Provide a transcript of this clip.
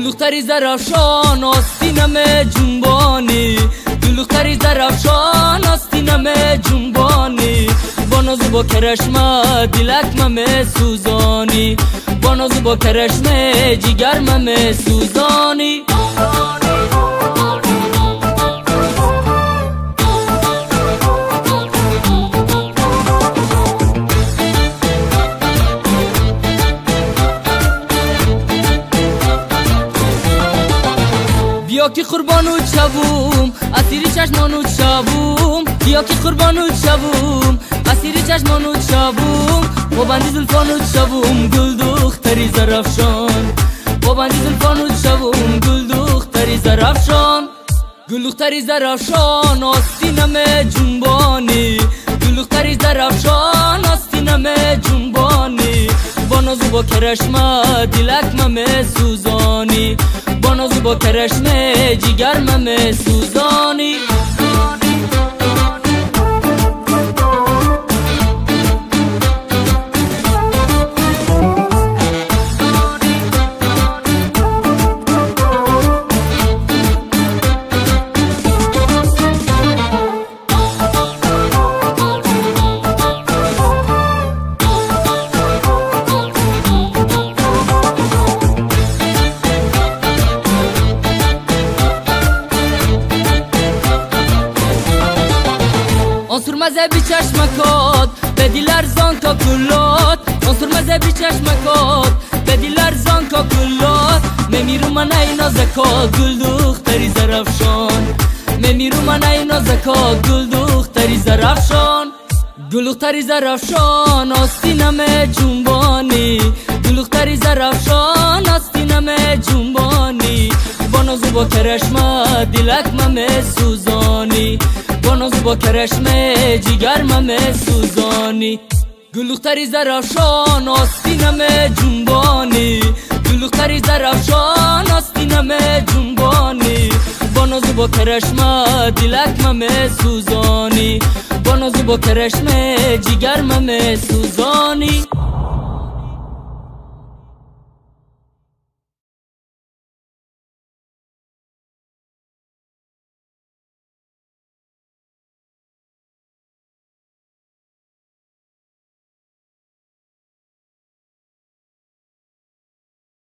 دختری زرافشان آستینم جنبانی دختری زرافشان آستینم جنبانی با ناز با کرشمه دلکمم سوزانی با ناز با کرشمه جگرمم سوزانی بیا که قربانوت شوم اسیری چشمانوت شوم بیا که قربانوت شوم اسیری چشمانوت شوم با بندی زلفانوت شوم گل دختری زرافشان با بندی زلفانوت شوم گل دختری زرافشان گل دختری زرافشان آستینم جنبانی گل دختری زرافشان آستینم جنبانی با ناز با کرشمه دلکمم سوزانی با ناز با کرشمه جگرمم سوزانی آنسور مذهبی چشمکات به دل ارزان کا کلات آنسور مذهبی چشمکات به دل ارزان کا کلات میمیرم من اینا زکات گل دختری زرافشان میمیرم من اینا زکات گل دختری زرافشان گل دختری زرافشان آستینم جنبانی گل دختری زرافشان آستینم جنبانی با ناز با کرشمه دلکمم سوزانی با ناز با کرشمه جگرمم سوزانی گل دختری زرافشان آستینم جنبانی گل دختری زرافشان آستینم جنبانی با ناز با کرشمه دلکمم سوزانی با ناز با کرشمه جگرمم سوزانی